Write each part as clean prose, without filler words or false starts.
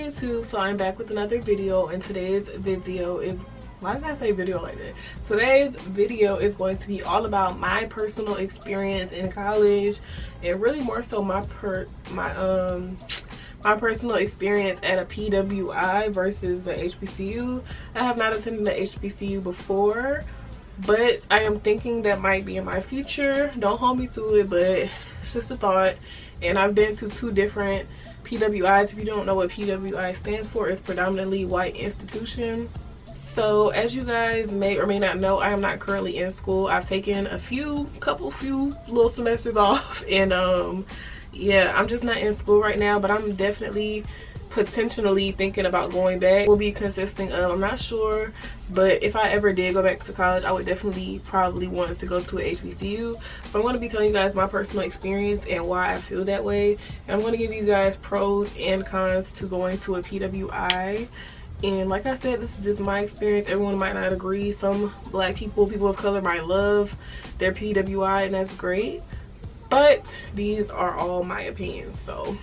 YouTube, so I'm back with another video, and today's video is, why did I say video like that? Today's video is going to be all about my personal experience in college, and really more so my personal experience at a PWI versus a HBCU. I have not attended the HBCU before, but I am thinking that might be in my future. Don't hold me to it, but it's just a thought. And I've been to two different PWIs. If you don't know what PWI stands for, it's predominantly white institution. So as you guys may or may not know, I am not currently in school. I've taken a few little semesters off, and yeah, I'm just not in school right now, but I'm definitely potentially thinking about going back. Will be consisting of, I'm not sure, but if I ever did go back to college, I would definitely probably want to go to a HBCU. So I'm going to be telling you guys my personal experience and why I feel that way, and I'm going to give you guys pros and cons to going to a PWI. And like I said, this is just my experience. Everyone might not agree. Some black people of color might love their PWI, and that's great, but these are all my opinions. So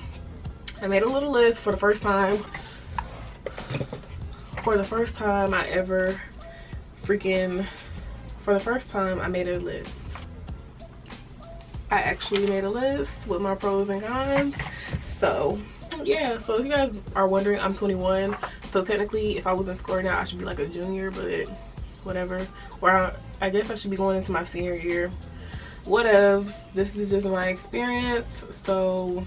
I made a little list for the first time. For the first time I made a list. I actually made a list with my pros and cons. So yeah, so if you guys are wondering, I'm 21. So technically, if I was in school right now, I should be like a junior, but whatever. Or I guess I should be going into my senior year. Whatevs. This is just my experience. So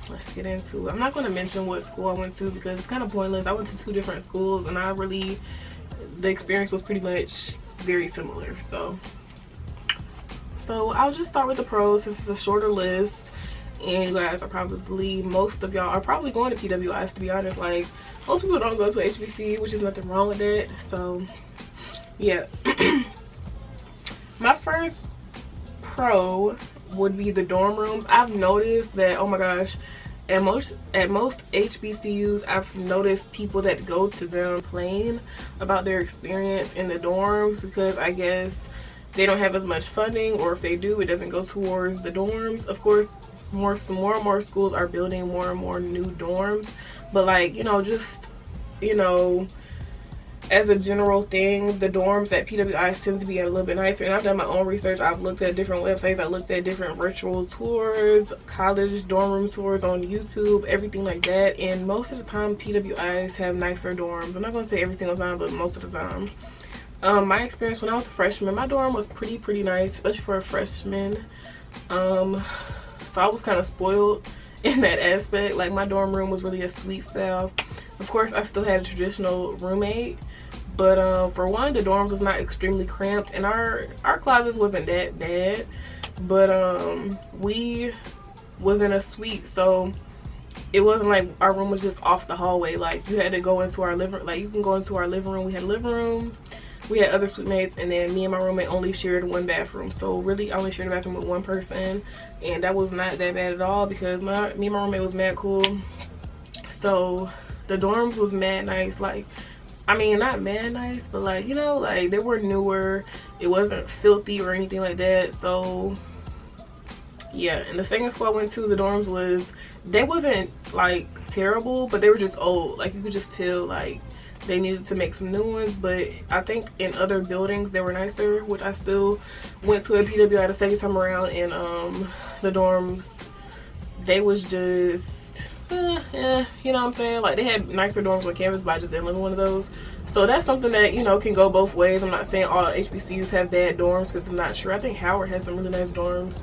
let's get into it. I'm not going to mention what school I went to because it's kind of pointless. I went to two different schools, and the experience was pretty much very similar. So I'll just start with the pros since it's a shorter list, and you guys are probably, most of y'all are probably going to PWIs, to be honest. Like, most people don't go to HBCU, which is nothing wrong with that. So yeah. My first pro would be the dorm rooms. I've noticed that, oh my gosh, at most HBCUs, I've noticed people that go to them complain about their experience in the dorms because I guess they don't have as much funding, or if they do, it doesn't go towards the dorms. Of course, more and more schools are building more and more new dorms, but like, you know, just, you know, as a general thing, the dorms at PWIs tend to be a little bit nicer. And I've done my own research. I've looked at different websites. I looked at different virtual tours, college dorm room tours on YouTube, everything like that. And most of the time, PWIs have nicer dorms. I'm not going to say every single time, but most of the time. My experience when I was a freshman, my dorm was pretty nice, especially for a freshman. So I was kind of spoiled in that aspect. Like, my dorm room was really a suite style. Of course, I still had a traditional roommate, but for one, the dorms was not extremely cramped, and our closets wasn't that bad, but we was in a suite, so it wasn't like our room was just off the hallway. Like, you had to go into our living, like, you can go into our living room. We had a living room, we had other suite mates, and then me and my roommate only shared one bathroom. So really, I only shared a bathroom with one person, and that was not that bad at all because me and my roommate was mad cool. So the dorms was mad nice. Like, I mean, not mad nice, but like, you know, like, they were newer. It wasn't filthy or anything like that. So yeah. And the second school I went to, the dorms they wasn't like terrible, but they were just old. Like, you could just tell like they needed to make some new ones. But I think in other buildings they were nicer, which I still went to a PWI the second time around, and the dorms, they was just yeah, you know what I'm saying? Like, they had nicer dorms on campus, but I just didn't live in one of those. So that's something that, you know, can go both ways. I'm not saying all HBCUs have bad dorms because I'm not sure. I think Howard has some really nice dorms,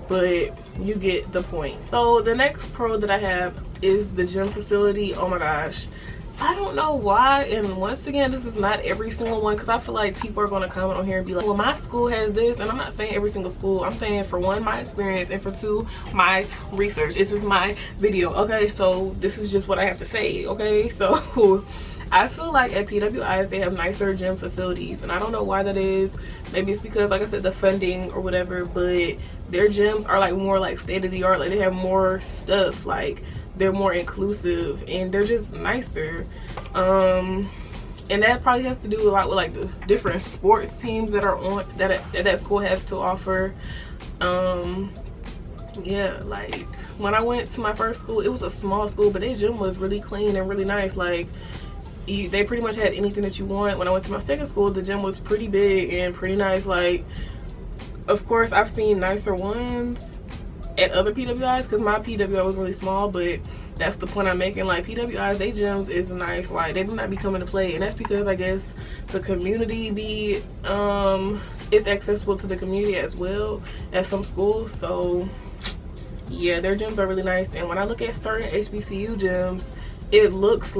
but you get the point. So the next pro that I have is the gym facility. Oh my gosh, I don't know why, and once again, this is not every single one, because I feel like people are going to comment on here and be like, well, my school has this. And I'm not saying every single school. I'm saying, for one, my experience, and for two, my research. This is my video, okay? So this is just what I have to say, okay? So I feel like at PWIs they have nicer gym facilities, and I don't know why that is. Maybe it's because, like I said, the funding or whatever, but their gyms are like more like state of the art. Like, they have more stuff, like they're more inclusive, and they're just nicer. And that probably has to do a lot with like the different sports teams that are on that school has to offer. yeah, like when I went to my first school, it was a small school, but their gym was really clean and really nice. Like they pretty much had anything that you want. When I went to my second school, the gym was pretty big and pretty nice. Like, of course, I've seen nicer ones at other PWIs because my PWI was really small, but that's the point I'm making. Like, PWIs, they gyms is nice. Like, they do not be coming to play, and that's because I guess the community be it's accessible to the community as well as some schools. So yeah, their gyms are really nice. And when I look at certain HBCU gyms, it looks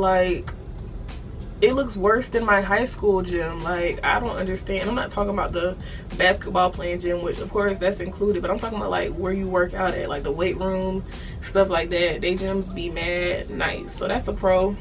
worse than my high school gym. Like, I don't understand. I'm not talking about the basketball playing gym, which of course that's included, but I'm talking about like where you work out at, like the weight room, stuff like that. They gyms be mad nice, so that's a pro.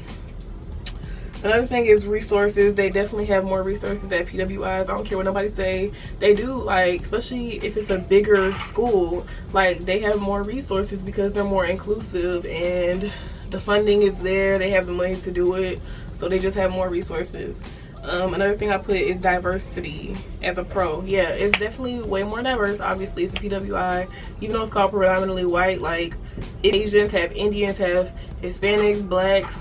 Another thing is resources. They definitely have more resources at PWIs. I don't care what nobody say. They do, like, especially if it's a bigger school, like they have more resources because they're more inclusive and the funding is there. They have the money to do it, so they just have more resources. Another thing I put is diversity as a pro. Yeah, it's definitely way more diverse. Obviously, it's a PWI, even though it's called predominantly white. Like, Asians have, Indians have, Hispanics, blacks,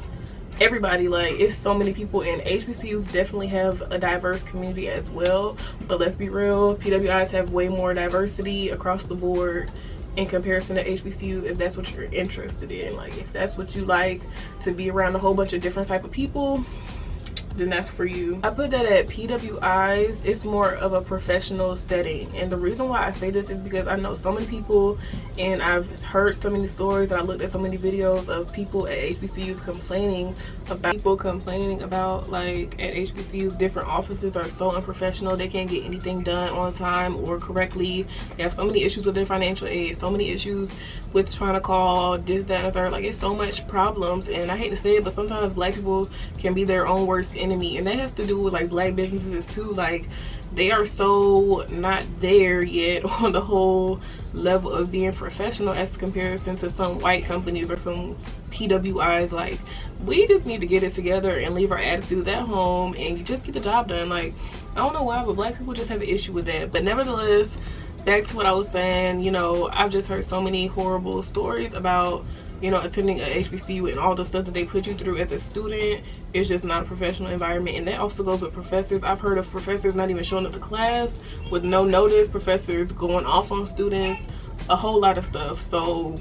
everybody. Like, it's so many people, and HBCUs definitely have a diverse community as well. But let's be real, PWIs have way more diversity across the board in comparison to HBCUs, if that's what you're interested in. Like, if that's what you like, to be around a whole bunch of different type of people, then that's for you. I put that at PWIs, it's more of a professional setting. And the reason why I say this is because I know so many people, and I've heard so many stories, and I looked at so many videos of people at HBCUs complaining about like at HBCUs, different offices are so unprofessional. They can't get anything done on time or correctly. They have so many issues with their financial aid, so many issues with trying to call this, that, and the third. Like, it's so much problems, and I hate to say it, but sometimes black people can be their own worst enemy, and that has to do with like black businesses too. Like, they are so not there yet on the whole level of being professional as comparison to some white companies or some PWIs. Like, we just need to get it together and leave our attitudes at home and just get the job done. Like, I don't know why, but black people just have an issue with that. But nevertheless, back to what I was saying, you know, I've just heard so many horrible stories about, you know, attending a HBCU and all the stuff that they put you through as a student. It's just not a professional environment. And that also goes with professors. I've heard of professors not even showing up to class with no notice, professors going off on students, a whole lot of stuff. So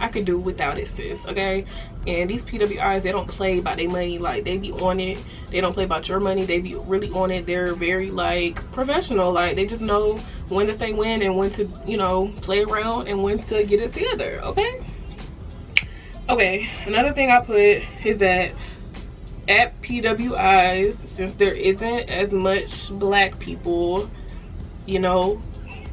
I could do without it, sis, okay? And these PWIs, they don't play about their money. Like, they be on it. They don't play about your money. They be really on it. They're very, like, professional. Like, they just know when to say when and when to, you know, play around and when to get it together, okay? Okay, another thing I put is that at PWIs, since there isn't as much black people, you know,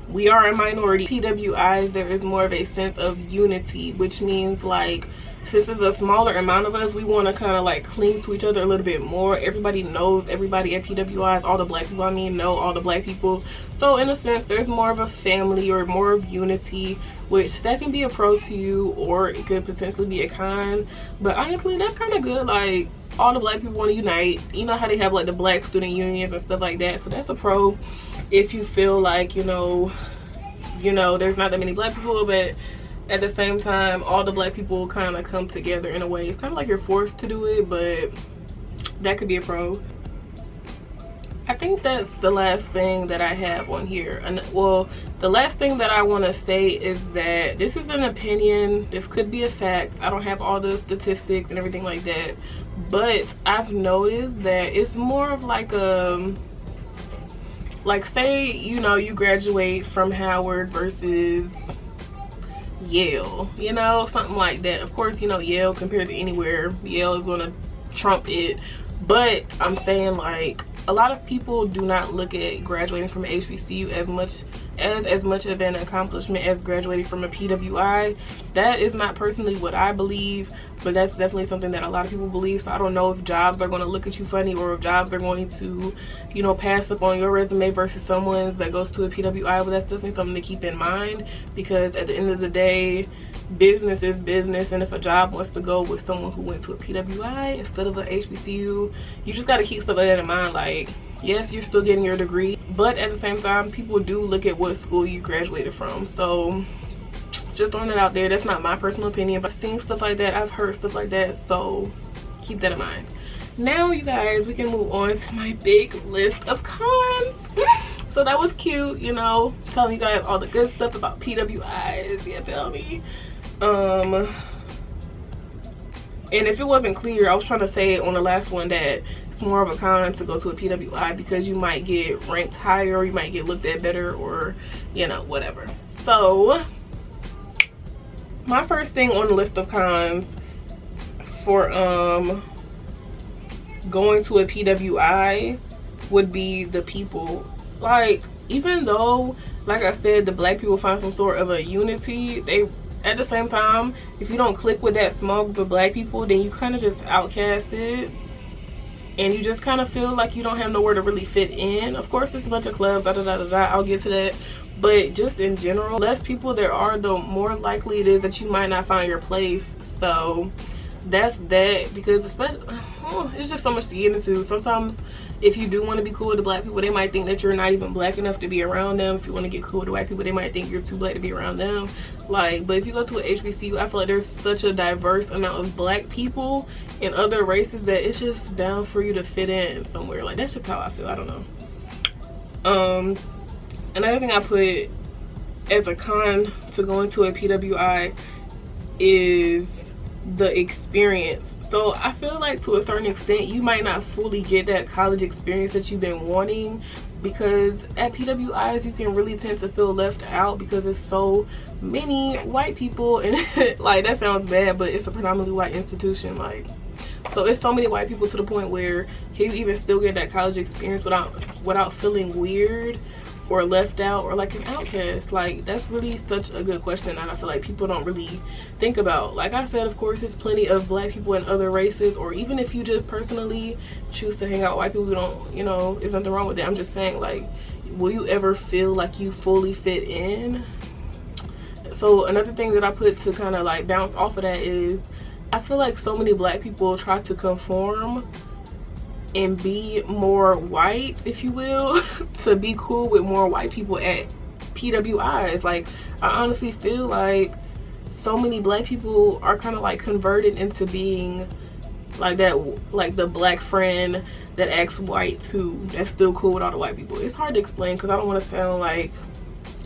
we are a minority. PWIs, there is more of a sense of unity, which means, like, since there's a smaller amount of us, we want to kind of like cling to each other a little bit more. Everybody knows everybody at PWIs. All the black people, I mean, know all the black people. So in a sense, there's more of a family or more of unity, which that can be a pro to you, or it could potentially be a con. But honestly, that's kind of good. Like, all the black people want to unite. You know how they have like the black student unions and stuff like that. So that's a pro if you feel like, you know, there's not that many black people, but at the same time, all the black people kind of come together in a way. It's kind of like you're forced to do it, but that could be a pro. I think that's the last thing that I have on here. And well, the last thing that I want to say is that this is an opinion. This could be a fact. I don't have all the statistics and everything like that, but I've noticed that it's more of like a, like, say, you know, you graduate from Howard versus Yale, you know, something like that. Of course, you know, Yale compared to anywhere, Yale is going to trump it. But I'm saying, like, a lot of people do not look at graduating from an HBCU as much of an accomplishment as graduating from a PWI. That is not personally what I believe, but that's definitely something that a lot of people believe. So I don't know if jobs are going to look at you funny, or if jobs are going to, you know, pass up on your resume versus someone's that goes to a PWI. But that's definitely something to keep in mind, because at the end of the day, business is business. And if a job wants to go with someone who went to a PWI instead of a HBCU, you just got to keep stuff like that in mind. Like, yes, you're still getting your degree, but at the same time, people do look at what school you graduated from. So just throwing it out there. That's not my personal opinion, but I've seen stuff like that, I've heard stuff like that, so keep that in mind. Now you guys, we can move on to my big list of cons. So that was cute, you know, telling you guys all the good stuff about PWIs, you feel me? And if it wasn't clear, I was trying to say on the last one that it's more of a con to go to a PWI because you might get ranked higher, or you might get looked at better, or, you know, whatever. So my first thing on the list of cons for going to a PWI would be the people. Like, even though, like I said, the black people find some sort of a unity, they, at the same time, if you don't click with that small group of black people, then you kind of just outcasted, and you just kind of feel like you don't have nowhere to really fit in. Of course, it's a bunch of clubs, I'll get to that, but just in general, less people there are, the more likely it is that you might not find your place. So that's that, because it's just so much to get into. Sometimes if you do want to be cool with the black people, they might think that you're not even black enough to be around them. If you want to get cool with the white people, they might think you're too black to be around them. Like, but if you go to an HBCU, I feel like there's such a diverse amount of black people and other races that it's just down for you to fit in somewhere. Like, that's just how I feel. I don't know. Another thing I put as a con to going to a PWI is the experience. So I feel like to a certain extent you might not fully get that college experience that you've been wanting, because at PWIs you can really tend to feel left out because there's so many white people, and like, that sounds bad, but it's a predominantly white institution. Like, so it's so many white people to the point where can you even still get that college experience without feeling weird or left out or like an outcast? Like, that's really such a good question that I feel like people don't really think about. Like I said, of course, there's plenty of black people and other races, or even if you just personally choose to hang out with white people, you don't, you know, there's nothing wrong with that. I'm just saying, like, will you ever feel like you fully fit in? So another thing that I put to kind of like bounce off of that is I feel like so many black people try to conform and be more white, if you will, to be cool with more white people at PWIs. Like, I honestly feel like so many black people are kind of like converted into being like that, like the black friend that acts white too, that's still cool with all the white people. It's hard to explain because I don't want to sound like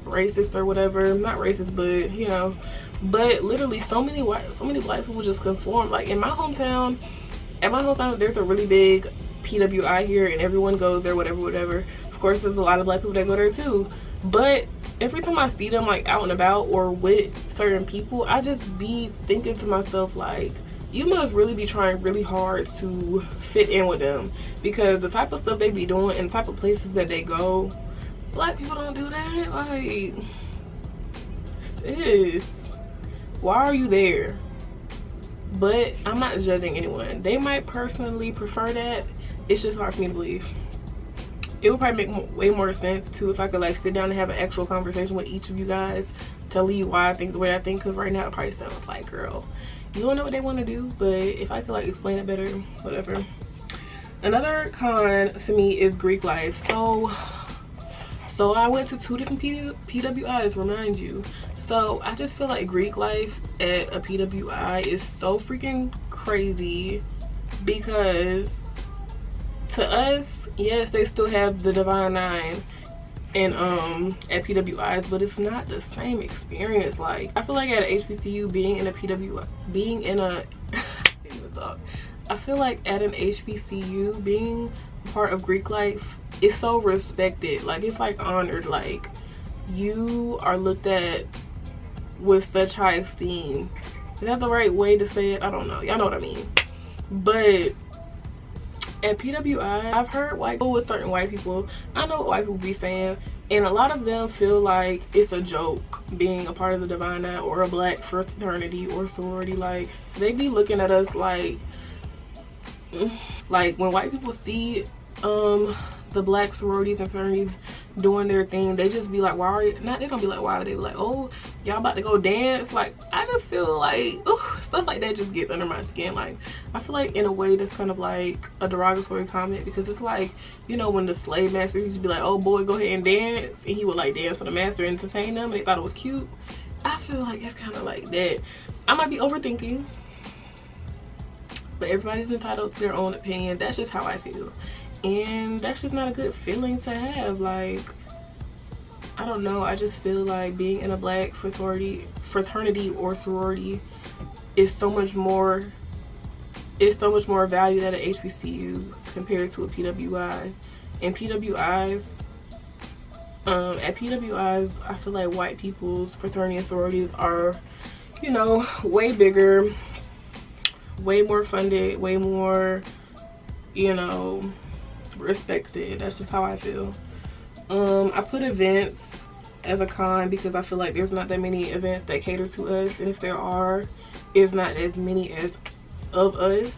racist or whatever. Not racist, but you know, but literally so many black people just conform. Like, in my hometown, there's a really big PWI here and everyone goes there, whatever. Of course, there's a lot of black people that go there too, but every time I see them like out and about or with certain people, I just be thinking to myself, like, you must really be trying really hard to fit in with them, because the type of stuff they be doing and the type of places that they go, black people don't do that. Like, sis, why are you there? But I'm not judging anyone. They might personally prefer that. It's just hard for me to believe. It would probably make way more sense too if I could like sit down and have an actual conversation with each of you guys, telling you why I think the way I think, because right now it probably sounds like, girl, you don't know what they want to do. But if I could like explain it better, whatever. Another con to me is Greek life. So I went to 2 different PWIs, remind you. So I just feel like Greek life at a PWI is so freaking crazy, because to us, yes, they still have the Divine Nine and at PWIs, but it's not the same experience. Like, I feel like at a HBCU, I feel like at an HBCU, being part of Greek life is so respected. Like, it's like honored. Like, you are looked at with such high esteem. Is that the right way to say it? I don't know. Y'all know what I mean. But at PWI, I've heard white people with certain white people, I know what white people be saying, and a lot of them feel like it's a joke being a part of the Divine Nine or a black fraternity or sorority. Like, they be looking at us like when white people see the black sororities and fraternities doing their thing, they just be like, why are you not? They don't be like, why are they like, oh, y'all about to go dance? Like, I just feel like, ooh, stuff like that just gets under my skin. Like, I feel like in a way that's kind of like a derogatory comment, because it's like, you know, when the slave masters used to be like, oh boy, go ahead and dance, and he would like dance for the master and entertain them, and they thought it was cute. I feel like it's kind of like that. I might be overthinking, but everybody's entitled to their own opinion. That's just how I feel, and that's just not a good feeling to have. Like, I don't know, I just feel like being in a black fraternity or sorority is so much more valued at an HBCU compared to a PWI. And PWIs, at PWIs, I feel like white people's fraternity and sororities are, you know, way bigger, way more funded, way more, you know, respected. That's just how I feel. I put events as a con because I feel like there's not that many events that cater to us, and if there are, it's not as many as of us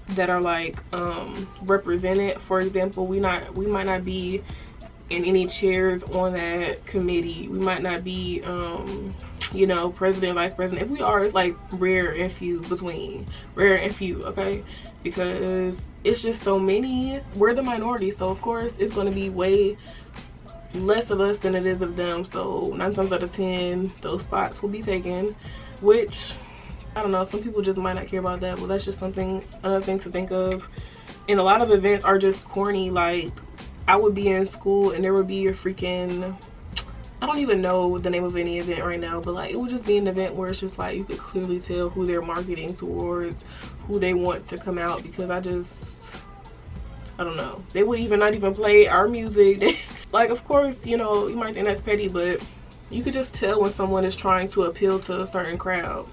that are like represented. For example, we might not be in any chairs on that committee. We might not be you know, president, vice president. If we are, it's like rare and few, okay, because it's just so many. We're the minority, so of course it's going to be way less of us than it is of them. So 9 times out of 10 those spots will be taken, which I don't know, some people just might not care about that. Well, that's just another thing to think of. And a lot of events are just corny. Like, I would be in school and there would be a freaking, I don't even know the name of any event right now, but like it would just be an event where it's just like you could clearly tell who they're marketing towards, who they want to come out, because I don't know, they would not even play our music. Like, of course, you know, you might think that's petty, but you could just tell when someone is trying to appeal to a certain crowd.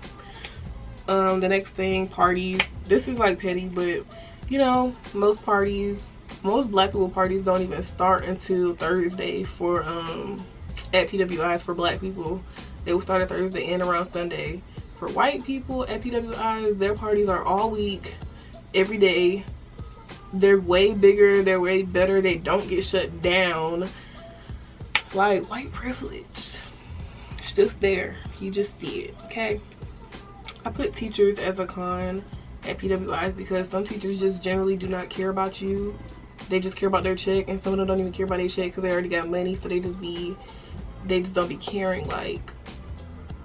The next thing, parties. This is like petty, but you know, most black people parties don't even start until Thursday for at PWIs. For black people, they will start at Thursday and around Sunday. For white people at PWIs, their parties are all week, every day. They're way bigger, they're way better, they don't get shut down. Like, white privilege, it's just there, you just see it, okay? I put teachers as a con at PWIs because some teachers just generally do not care about you. They just care about their check, and some of them don't even care about their check because they already got money, so they just don't be caring. Like,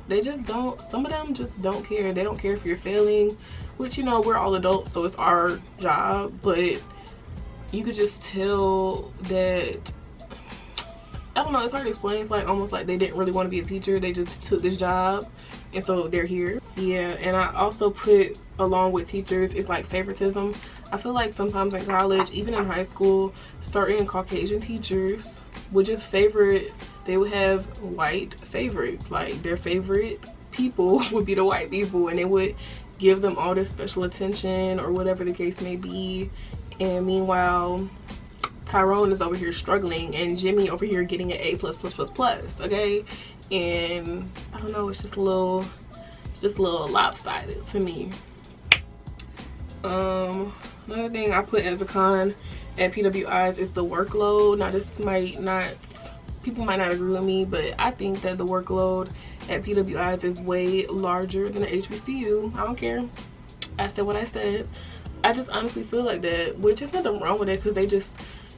they just don't, some of them just don't care. They don't care if you're failing, which, you know, we're all adults, so it's our job, but you could just tell that, I don't know, it's hard to explain. It's like almost like they didn't really want to be a teacher, they just took this job and so they're here. Yeah, and I also put, along with teachers, it's like favoritism. I feel like sometimes in college, even in high school, certain Caucasian teachers would just they would have white favorites. Like, their favorite people would be the white people, and they would give them all this special attention or whatever the case may be. And meanwhile, Tyrone is over here struggling and Jimmy over here getting an A++++, okay? And I don't know, it's just a little lopsided to me. Another thing I put as a con at PWIs is the workload. Now, this people might not agree with me, but I think that the workload at PWIs is way larger than the HBCU. I don't care, I said what I said. I just honestly feel like that, which is nothing wrong with it, because they just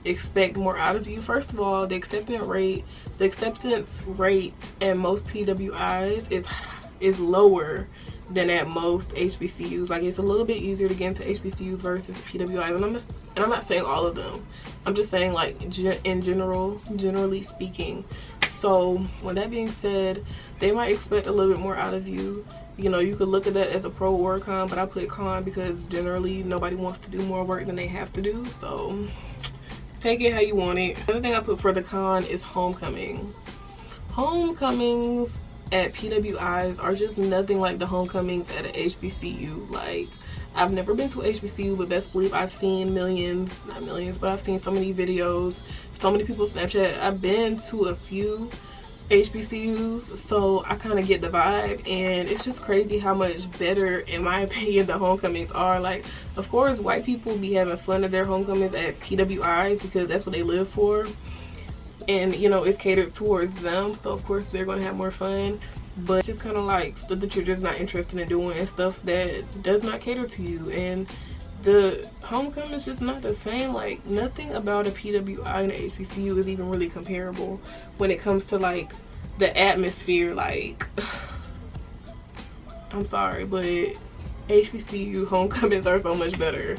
expect more out of you. First of all, the acceptance rates at most PWIs is lower than at most HBCUs. Like, it's a little bit easier to get into HBCUs versus PWIs, and I'm not saying all of them, I'm just saying like in generally speaking. So with that being said, they might expect a little bit more out of you. You know, you could look at that as a pro or a con, but I put con because generally nobody wants to do more work than they have to do, so take it how you want it. Another thing I put for the con is homecoming. Homecomings at PWIs are just nothing like the homecomings at an HBCU. Like, I've never been to a HBCU, but best believe I've seen not millions, but I've seen so many videos, so many people Snapchat. I've been to a few HBCUs, so I kind of get the vibe, and it's just crazy how much better, in my opinion, the homecomings are. Like, of course, white people be having fun at their homecomings at PWIs because that's what they live for, and you know, it's catered towards them, so of course they're going to have more fun. But it's just kind of like stuff that you're just not interested in doing, and stuff that does not cater to you, and the homecoming is just not the same. Like, nothing about a PWI and a HBCU is even really comparable when it comes to like the atmosphere, like, I'm sorry, but HBCU homecomings are so much better.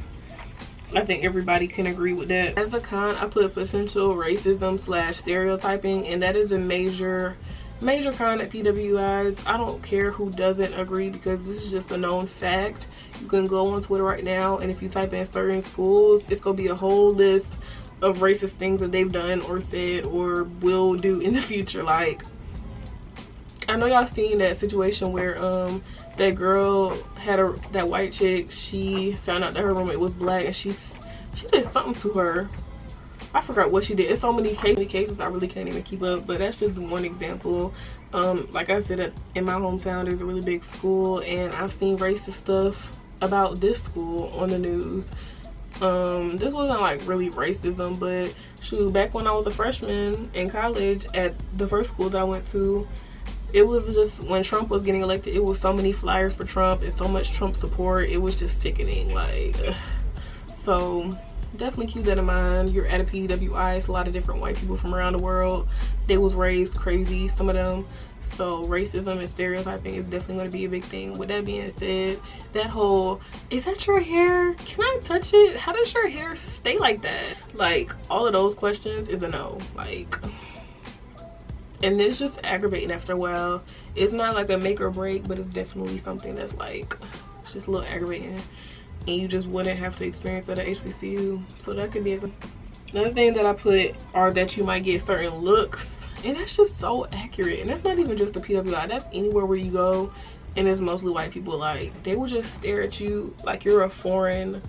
I think everybody can agree with that. As a con, I put potential racism / stereotyping, and that is a major con at PWIs. I don't care who doesn't agree, because this is just a known fact. You can go on Twitter right now, and if you type in certain schools, it's gonna be a whole list of racist things that they've done or said or will do in the future. Like, I know y'all seen that situation where that girl had that white chick, she found out that her roommate was black, and she did something to her. I forgot what she did. It's so many cases I really can't even keep up, but that's just one example. Like I said, in my hometown there's a really big school, and I've seen racist stuff about this school on the news. This wasn't like really racism, but shoot, back when I was a freshman in college at the first school that I went to, it was just when Trump was getting elected, it was so many flyers for Trump and so much Trump support. It was just sickening. Like, so definitely keep that in mind. You're at a PWI, it's a lot of different white people from around the world. They was raised crazy, some of them. So racism and stereotyping is definitely going to be a big thing. With that being said, that whole, is that your hair? Can I touch it? How does your hair stay like that? Like, all of those questions is a no. Like, and it's just aggravating after a while. It's not like a make or break, but it's definitely something that's like, it's just a little aggravating, and you just wouldn't have to experience at a HBCU. So that could be another thing that I put, are that you might get certain looks, and that's just so accurate. And that's not even just the PWI, that's anywhere where you go and it's mostly white people. Like, they will just stare at you like you're a foreign,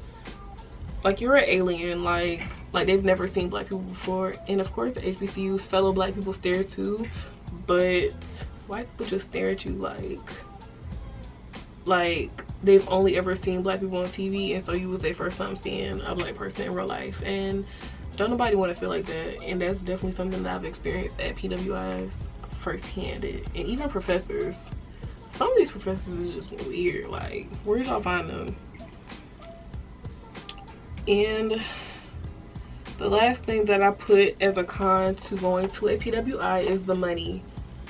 like you're an alien, like they've never seen black people before. And of course the HBCUs, fellow black people stare too, but white people just stare at you like they've only ever seen black people on TV, and so you was their first time seeing a black person in real life. And don't nobody want to feel like that. And that's definitely something that I've experienced at PWIs firsthand. And even professors, some of these professors is just weird. Like, where did y'all find them? And the last thing that I put as a con to going to a PWI is the money.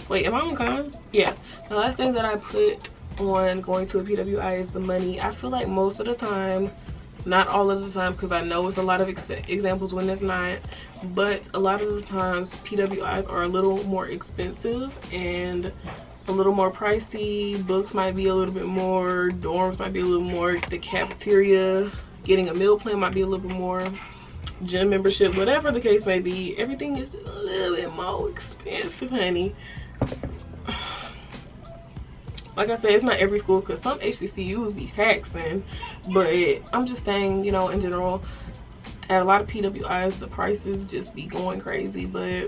Wait, am I on cons? Yeah. The last thing that I put on going to a PWI is the money. I feel like most of the time, not all of the time, because I know it's a lot of examples when it's not, but a lot of the times PWIs are a little more expensive and a little more pricey. Books might be a little bit more, dorms might be a little more, the cafeteria, getting a meal plan might be a little bit more, gym membership, whatever the case may be, everything is a little bit more expensive, honey. Like I said, it's not every school, because some HBCUs be taxing, but I'm just saying, you know, in general, at a lot of PWIs the prices just be going crazy. But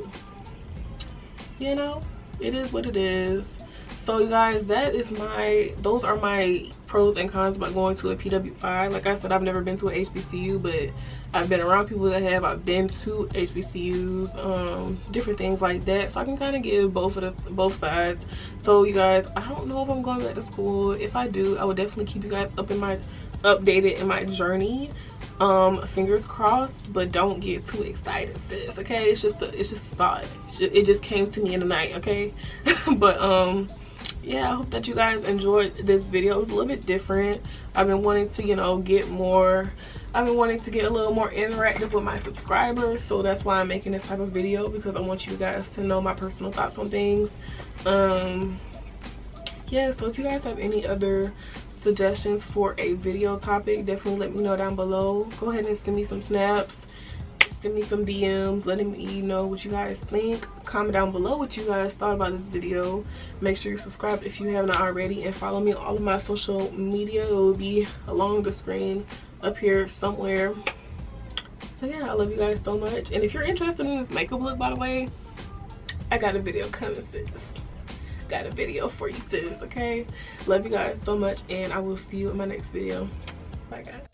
you know, it is what it is. So you guys, those are my pros and cons about going to a PWI. Like I said, I've never been to an HBCU, but I've been around people that have. I've been to HBCUs, different things like that, so I can kind of give both sides. So you guys, I don't know if I'm going back to school. If I do, I would definitely keep you guys updated in my journey. Fingers crossed, but don't get too excited, sis. Okay, it's just a thought. It just came to me in the night. Okay. But yeah, I hope that you guys enjoyed this video. It was a little bit different. I've been wanting to, you know, get a little more interactive with my subscribers, so that's why I'm making this type of video, because I want you guys to know my personal thoughts on things. Yeah, so if you guys have any other suggestions for a video topic, definitely let me know down below. Go ahead and send me some snaps, send me some DMs letting me know what you guys think. Comment down below what you guys thought about this video. Make sure you subscribe if you haven't already, and follow me on all of my social media. It will be along the screen up here somewhere. So yeah, I love you guys so much. And if you're interested in this makeup look, by the way, I got a video coming, sis. Got a video for you, sis. Okay, love you guys so much, and I will see you in my next video. Bye guys.